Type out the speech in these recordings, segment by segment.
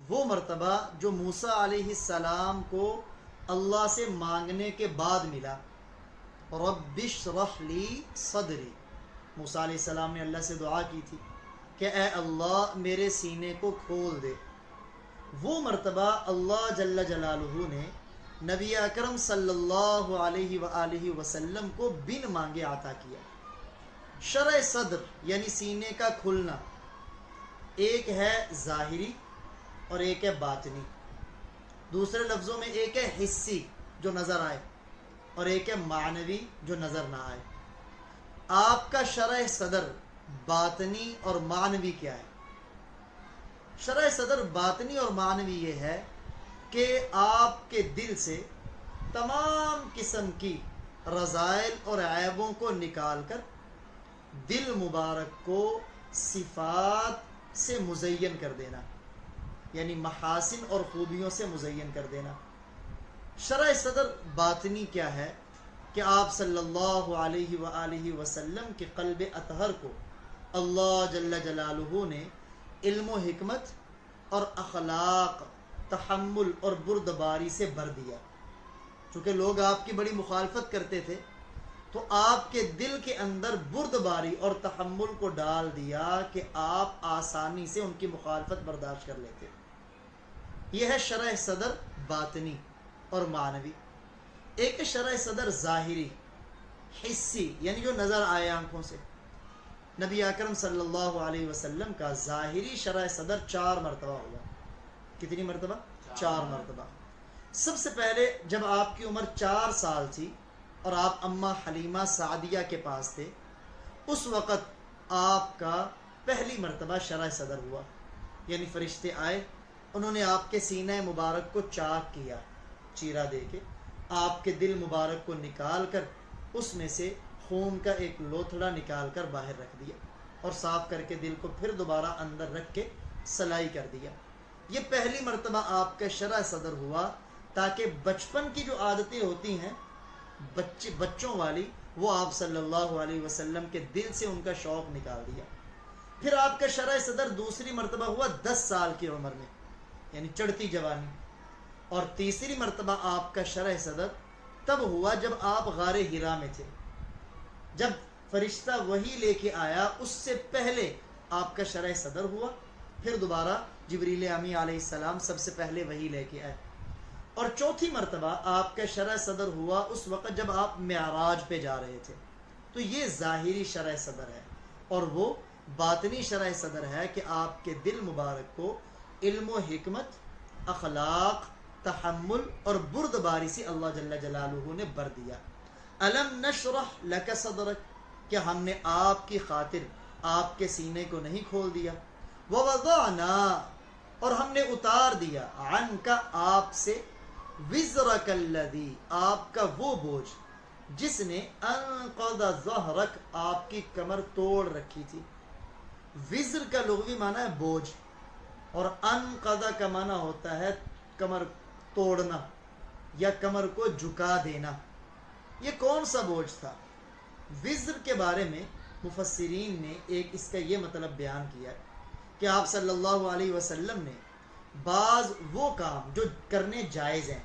وہ مرتبہ جو موسیٰ علیہ السلام کو اللہ سے مانگنے کے بعد ملا. رب اشرح لی صدری، موسیٰ علیہ السلام نے اللہ سے دعا کی تھی کہ اے اللہ میرے سینے کو کھول دے. وہ مرتبہ اللہ جل جلالہ نے نبی اکرم صلی اللہ علیہ وآلہ وسلم کو بن مانگے عطا کیا. شرح صدر یعنی سینے کا کھلنا ایک ہے ظاہری اور ایک ہے باطنی. دوسرے لفظوں میں ایک ہے حسی جو نظر آئے اور ایک ہے معنوی جو نظر نہ آئے. آپ کا شرح صدر باطنی اور معنوی کیا ہے؟ شرح صدر باطنی اور معنوی یہ ہے کہ آپ کے دل سے تمام قسم کی رذائل اور عیبوں کو نکال کر دل مبارک کو صفات سے مزین کر دینا، یعنی محاسن اور خوبیوں سے مزین کر دینا. شرح صدر باطنی کیا ہے کہ آپ صلی اللہ علیہ وآلہ وسلم کے قلب اطہر کو اللہ جل جلالہ نے علم و حکمت اور اخلاق، تحمل اور بردباری سے بھر دیا. چونکہ لوگ آپ کی بڑی مخالفت کرتے تھے تو آپ کے دل کے اندر بردباری اور تحمل کو ڈال دیا کہ آپ آسانی سے ان کی مخالفت برداشت کر لیتے. یہ ہے شرح صدر باطنی اور معنوی. ایک شرح صدر ظاہری حسی یعنی جو نظر آئے آنکھوں سے. نبی اکرم صلی اللہ علیہ وسلم کا ظاہری شرح صدر 4 مرتبہ ہوا. کتنی مرتبہ؟ 4 مرتبہ. سب سے پہلے جب آپ کی عمر 4 سال تھی اور آپ اماں حلیمہ سعدیہ کے پاس تھے، اس وقت آپ کا پہلی مرتبہ شرح صدر ہوا. یعنی فرشتے آئے، انہوں نے آپ کے سینہ مبارک کو چاک کیا، چیرا دے کے آپ کے دل مبارک کو نکال کر اس میں سے خون کا ایک لوتھڑا نکال کر باہر رکھ دیا اور صاف کر کے دل کو پھر دوبارہ اندر رکھ کے سلائی کر دیا. یہ پہلی مرتبہ آپ کا شرح صدر ہوا تاکہ بچپن کی جو عادتیں ہوتی ہیں بچوں والی، وہ آپ صلی اللہ علیہ وسلم کے دل سے ان کا شوق نکال دیا. پھر آپ کا شرح صدر دوسری مرتبہ ہوا 10 سال کی عمر میں، یعنی چڑھتی جوانی. اور تیسری مرتبہ آپ کا شرح صدر تب ہوا جب آپ غار حرا میں تھے، جب فرشتہ وحی لے کے آیا. اس سے پہلے آپ کا شرح صدر ہوا، پھر دوبارہ جبریل امی علیہ السلام سب سے پہلے وحی لے کے آئے. اور چوتھی مرتبہ آپ کا شرح صدر ہوا اس وقت جب آپ معراج پہ جا رہے تھے. تو یہ ظاہری شرح صدر ہے. اور وہ باطنی شرح صدر ہے کہ آپ کے دل مبارک کو علم و حکمت، اخلاق، تحمل اور بردباری سے اللہ جل جلالہ نے بھر دیا. الم نشرح لک صدرک، کہ ہم نے آپ کی خاطر آپ کے سینے کو نہیں کھول دیا. ووضعنا، اور ہم نے اتار دیا، عنک، آپ سے، وزرک الذی، آپ کا وہ بوجھ جس نے انقض ظہرک، آپ کی کمر توڑ رکھی تھی. وزر کا لغوی معنی ہے بوجھ، اور انقض کا معنی ہوتا ہے کمر توڑنا یا کمر کو جھکا دینا. یہ کون سا بوجھ تھا؟ وزر کے بارے میں مفسرین نے ایک اس کا یہ مطلب بیان کیا کہ آپ صلی اللہ علیہ وسلم نے بعض وہ کام جو کرنے جائز ہیں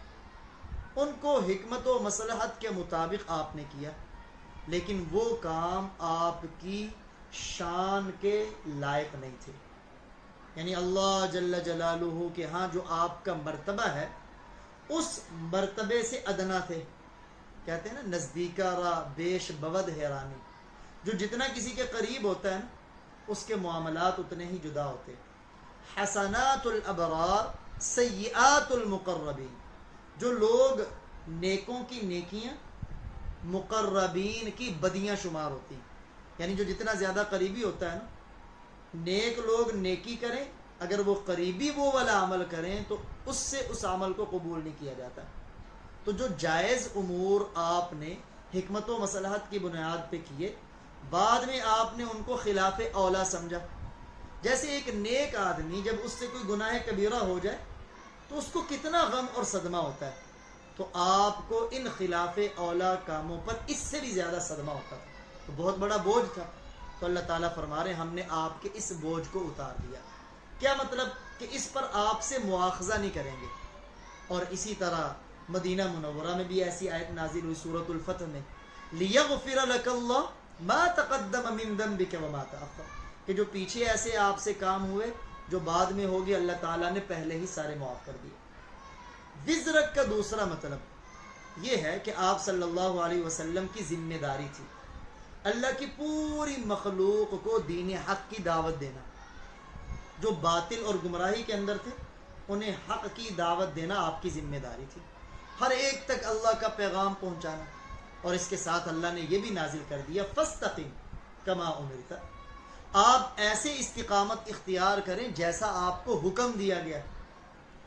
ان کو حکمت و مصلحت کے مطابق آپ نے کیا، لیکن وہ کام آپ کی شان کے لائق نہیں تھے. یعنی اللہ جل جلالہ کے ہاں جو آپ کا مرتبہ ہے اس مرتبے سے ادنا تھے. کہتے ہیں نا نزدیکا را بیش بود حیرانی، جو جتنا کسی کے قریب ہوتا ہے نا اس کے معاملات اتنے ہی جدا ہوتے. حسنات الابرار سیئات المقربین، جو لوگ نیکوں کی نیکیاں مقربین کی بدیاں شمار ہوتی. یعنی جو جتنا زیادہ قریبی ہوتا ہے نا، نیک لوگ نیکی کریں، اگر وہ قریبی وہ والا عمل کریں تو اس سے اس عمل کو قبول نہیں کیا جاتا. تو جو جائز امور آپ نے حکمت و مصلحت کی بنیاد پہ کیے، بعد میں آپ نے ان کو خلاف اولا سمجھا. جیسے ایک نیک آدمی جب اس سے کوئی گناہ کبیرہ ہو جائے تو اس کو کتنا غم اور صدمہ ہوتا ہے، تو آپ کو ان خلاف اولا کاموں پر اس سے بھی زیادہ صدمہ ہوتا تھا. تو بہت بڑا بوجھ تھا. تو اللہ تعالیٰ فرما رہے ہیں ہم نے آپ کے اس بوجھ کو اتار دیا. کیا مطلب؟ کہ اس پر آپ سے مواخذہ نہیں کریں گے. اور اسی طرح مدینہ منورہ میں بھی ایسی آیت نازل ہوئی سورۃ الفتح میں، لِيَغْفِرَ لَكَ اللَّهُ مَا تَقَدَّمَ مِن ذَنبِكَ وَمَا تَأَخَّرَ، کہ جو پیچھے ایسے آپ سے کام ہوئے جو بعد میں ہوگی اللہ تعالیٰ نے پہلے ہی سارے معاف کر دیے. وزرک کا دوسرا مطلب یہ ہے کہ آپ صلی اللہ علیہ وسلم کی ذمہ داری تھی اللہ کی پوری مخلوق کو دین حق کی دعوت دینا. جو باطل اور گمراہی کے اندر تھے انہیں حق کی دعوت دینا آپ کی ذمہ داری تھی، ہر ایک تک اللہ کا پیغام پہنچانا. اور اس کے ساتھ اللہ نے یہ بھی نازل کر دیا فاستقم کما امرت، آپ ایسے استقامت اختیار کریں جیسا آپ کو حکم دیا گیا.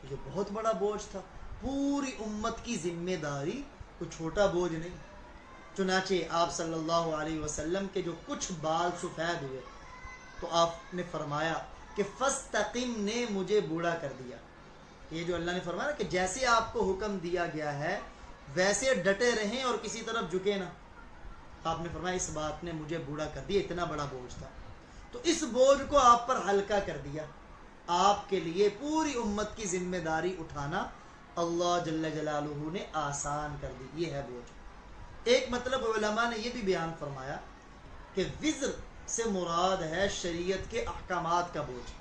یہ بہت بڑا بوجھ تھا، پوری امت کی ذمہ داری، کوئی چھوٹا بوجھ نہیں. چنانچہ آپ صلی اللہ علیہ وسلم کے جو کچھ بال سفید ہوئے تو آپ نے فرمایا کہ فاستقم نے مجھے بوڑھا کر دیا. یہ جو اللہ نے فرمایا کہ جیسے آپ کو حکم دیا گیا ہے ویسے ڈٹے رہیں اور کسی طرف جھکے نہ. آپ نے فرمایا اس بات نے مجھے بوڑھا کر دیا، اتنا بڑا بوجھ تھا تو اس بوجھ کو آپ پر ہلکا کر دیا. آپ کے لیے پوری امت کی ذمہ داری اٹھانا اللہ جل جلالہ نے آسان کر دی. یہ ہے بوجھ. ایک مطلب علماء نے یہ بھی بیان فرمایا کہ وزر سے مراد ہے شریعت کے احکامات کا بوجھ.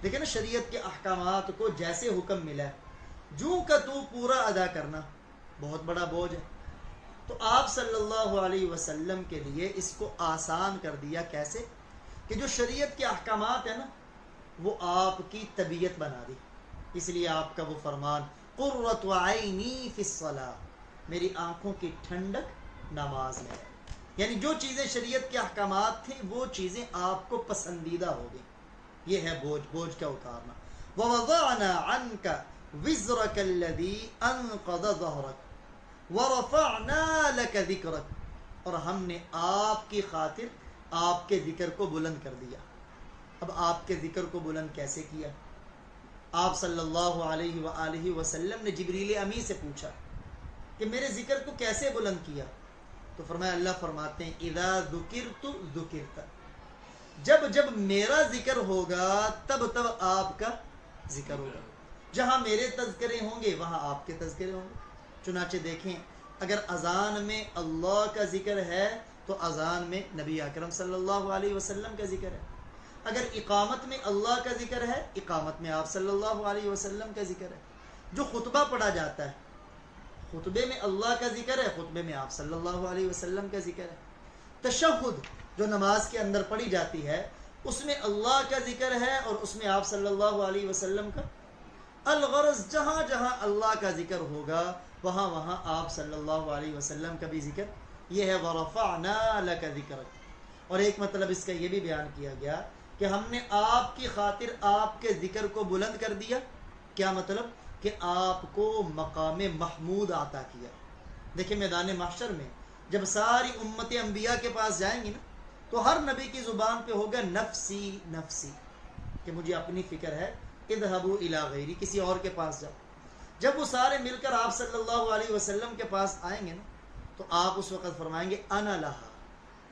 دیکھیں نا، شریعت کے احکامات کو جیسے حکم ملا ہے جو کا تو پورا ادا کرنا بہت بڑا بوجھ ہے. تو آپ صلی اللہ علیہ وسلم کے لیے اس کو آسان کر دیا. کیسے؟ کہ جو شریعت کے احکامات ہیں نا وہ آپ کی طبیعت بنا دی. اس لیے آپ کا وہ فرمان قرۃ عینی فی الصلاۃ، میری آنکھوں کی ٹھنڈک نماز میں ہے. یعنی جو چیزیں شریعت کے احکامات تھیں وہ چیزیں آپ کو پسندیدہ ہو گئی. یہ ہے بوجھ کا اتارنا. وَوَضَعْنَا عَنْكَ وِزْرَكَ الَّذِي أَنْقَضَ ظَهْرَكَ وَرَفَعْنَا لَكَ ذِكْرَكَ، اور ہم نے آپ کی خاطر آپ کے ذکر کو بلند کر دیا. اب آپ کے ذکر کو بلند کیسے کیا؟ آپ صلی اللہ علیہ وآلہ وسلم نے جبریل امی سے پوچھا کہ میرے ذکر کو کیسے بلند کیا؟ تو فرمایا، اللہ فرماتے ہیں اذا ذکرت ذکرت، جب جب میرا ذکر ہوگا تب تب آپ کا ذکر ہوگا. جہاں میرے تذکرے ہوں گے وہاں آپ کے تذکرے ہوں گے. چنانچہ دیکھیں، اگر اذان میں اللہ کا ذکر ہے تو اذان میں نبی اکرم صلی اللہ علیہ وسلم کا ذکر ہے. اگر اقامت میں اللہ کا ذکر ہے اقامت میں آپ صلی اللہ علیہ وسلم کا ذکر ہے. جو خطبہ پڑھا جاتا ہے خطبے میں اللہ کا ذکر ہے، خطبے میں آپ صلی اللہ علیہ وسلم کا ذکر ہے. تشہد جو نماز کے اندر پڑھی جاتی ہے اس میں اللہ کا ذکر ہے اور اس میں آپ صلی اللہ علیہ وسلم کا. الغرض جہاں جہاں اللہ کا ذکر ہوگا وہاں وہاں آپ صلی اللہ علیہ وسلم کا بھی ذکر. یہ ہے وَرَفَعْنَا لَكَ ذِكْرَكَ. اور ایک مطلب اس کا یہ بھی بیان کیا گیا کہ ہم نے آپ کی خاطر آپ کے ذکر کو بلند کر دیا. کیا مطلب؟ کہ آپ کو مقام محمود عطا کیا. دیکھیں میدان محشر میں جب ساری امت انبیاء کے پاس جائیں گی نا تو ہر نبی کی زبان پہ ہوگا نفسی نفسی، کہ مجھے اپنی فکر ہے، اذهبوا الی غیری، کسی اور کے پاس جاؤ. جب وہ سارے مل کر آپ صلی اللہ علیہ وسلم کے پاس آئیں گے نا تو آپ اس وقت فرمائیں گے انا لہا،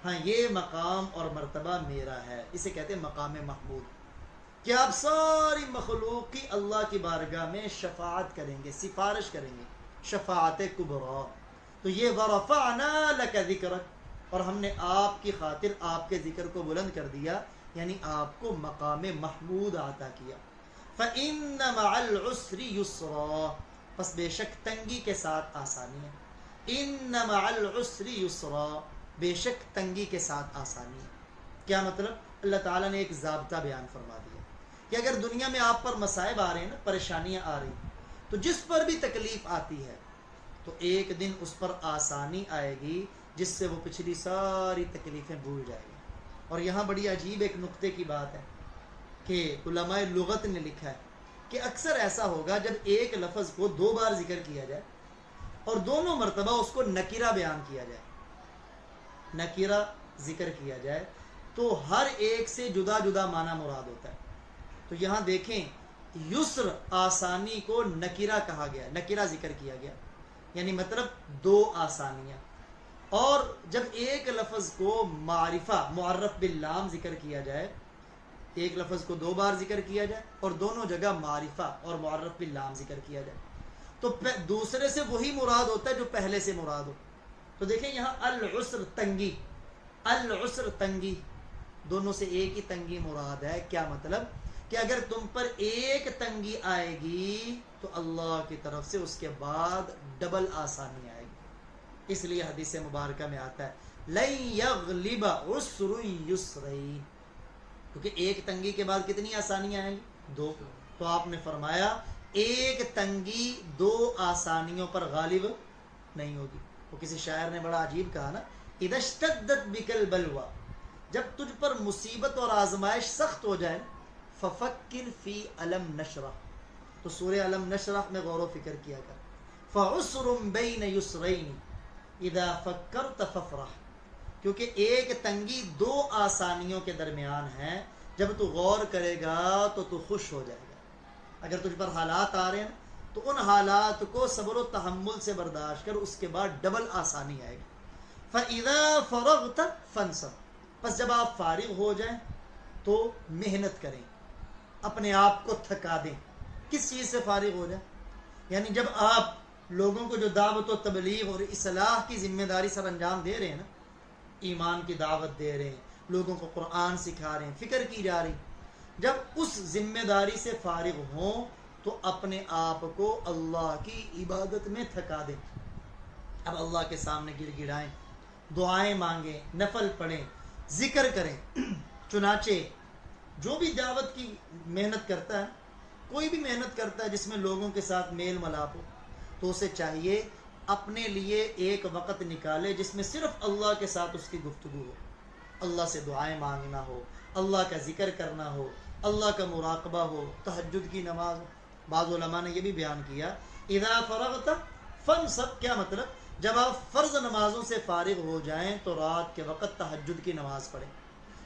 ہاں یہ مقام اور مرتبہ میرا ہے. اسے کہتے ہیں مقام محمود، کہ آپ ساری مخلوق کی اللہ کی بارگاہ میں شفاعت کریں گے، سفارش کریں گے، شفاعت کبریٰ. تو یہ وَرَفَعْنَا لَكَ ذِكْرَكَ، اور ہم نے آپ کی خاطر آپ کے ذکر کو بلند کر دیا، یعنی آپ کو مقام محمود عطا کیا. فَإِنَّ مَعَ الْعُسْرِ يُسْرًا، پس بے شک تنگی کے ساتھ آسانی ہے. إِنَّ مَعَ الْعُسْرِ يُسْرًا، بے شک تنگی کے ساتھ آسانی ہے. کیا مطلب؟ اللہ تعالیٰ نے ایک ضابطہ بیان فرما دیا کہ اگر دنیا میں آپ پر مصائب آ رہے ہیں نا، پریشانیاں آ رہی ہیں، تو جس پر بھی تکلیف آتی ہے تو ایک دن اس پر آسانی آئے گی جس سے وہ پچھلی ساری تکلیفیں بھول جائے گی. اور یہاں بڑی عجیب ایک نقطے کی بات ہے کہ علماء لغت نے لکھا ہے کہ اکثر ایسا ہوگا جب ایک لفظ کو 2 بار ذکر کیا جائے اور دونوں مرتبہ اس کو نکرہ بیان کیا جائے، نکرہ ذکر کیا جائے، تو ہر ایک سے جدا جدا معنی مراد ہوتا ہے. تو یہاں دیکھیں یسر آسانی کو نکرہ کہا گیا، نکرہ ذکر کیا گیا، یعنی مطلب 2 آسانیاں. اور جب ایک لفظ کو معرفہ معرف باللام ذکر کیا جائے ایک لفظ کو 2 بار ذکر کیا جائے اور دونوں جگہ معرفہ اور معرف باللام ذکر کیا جائے تو دوسرے سے وہی مراد ہوتا ہے جو پہلے سے مراد ہو. تو دیکھیں یہاں العسر تنگی، العسر تنگی، دونوں سے ایک ہی تنگی مراد ہے. کیا مطلب کہ اگر تم پر ایک تنگی آئے گی تو اللہ کی طرف سے اس کے بعد ڈبل آسانی آئے گی. اس لیے حدیث مبارکہ میں آتا ہے لن یغلب عسر یسرین، کیونکہ ایک تنگی کے بعد کتنی آسانیاں آئیں گی؟ 2. تو آپ نے فرمایا ایک تنگی 2 آسانیوں پر غالب نہیں ہوگی. وہ کسی شاعر نے بڑا عجیب کہا نا، اذا اشتدت بک البلوى، جب تجھ پر مصیبت اور آزمائش سخت ہو جائے، ففکر فی الم نشرح، تو سورہ الم نشرح میں غور و فکر کیا کر. فعسر بین یسرین اذا فکرت ففرح، کیونکہ ایک تنگی 2 آسانیوں کے درمیان ہے، جب تو غور کرے گا تو تو خوش ہو جائے گا. اگر تجھ پر حالات آ رہے ہیں تو ان حالات کو صبر و تحمل سے برداشت کر، اس کے بعد ڈبل آسانی آئے گی. فَإِذَا فَرَغْتَ فَانْصَبْ، پس جب آپ فارغ ہو جائیں تو محنت کریں، اپنے آپ کو تھکا دیں. کس چیز سے فارغ ہو جائیں؟ یعنی جب آپ لوگوں کو جو دعوت و تبلیغ اور اصلاح کی ذمہ داری سر انجام دے رہے ہیں نا، ایمان کی دعوت دے رہے ہیں، لوگوں کو قرآن سکھا رہے ہیں، فکر کی جا رہی، جب اس ذمہ داری سے فارغ ہوں تو اپنے آپ کو اللہ کی عبادت میں تھکا دیں. اب اللہ کے سامنے گر گڑائیں، دعائیں مانگیں، نفل پڑھیں، ذکر کریں. چنانچہ جو بھی دعوت کی محنت کرتا ہے، کوئی بھی محنت کرتا ہے جس میں لوگوں کے ساتھ میل ملاپ ہو، تو اسے چاہیے اپنے لیے ایک وقت نکالے جس میں صرف اللہ کے ساتھ اس کی گفتگو ہو، اللہ سے دعائیں مانگنا ہو، اللہ کا ذکر کرنا ہو، اللہ کا مراقبہ ہو، تہجد کی نماز. بعض علماء نے یہ بھی بیان کیا اذا فرغت فانصب، کیا مطلب جب آپ فرض نمازوں سے فارغ ہو جائیں تو رات کے وقت تہجد کی نماز پڑھیں.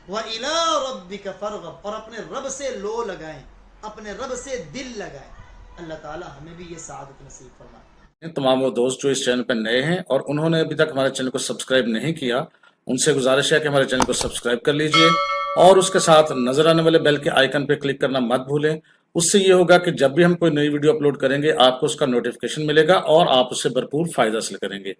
وَإِلَىٰ رَبِّكَ فَارْغَب، اور اپنے رب سے لو لگائیں، اپنے رب سے دل لگائیں. اللہ تعالی ہمیں بھی یہ سعادت نصیب فرمائے. تمام وہ دوست جو اس چینل پر نئے ہیں اور انہوں نے ابھی تک ہمارے چینل کو سبسکرائب نہیں کیا، ان سے گزارش ہے کہ ہمارے چینل کو سبسکرائب کر لیجئے اور اس کے ساتھ نظر آنے والے بیل کے آئیکن پہ کلک کرنا مت بھولیں. اس سے یہ ہوگا کہ جب بھی ہم کوئی نئی ویڈیو اپلوڈ کریں گے آپ کو اس کا نوٹیفیکیشن ملے گا اور آپ اس سے بھرپور فائدہ حاصل کریں گے.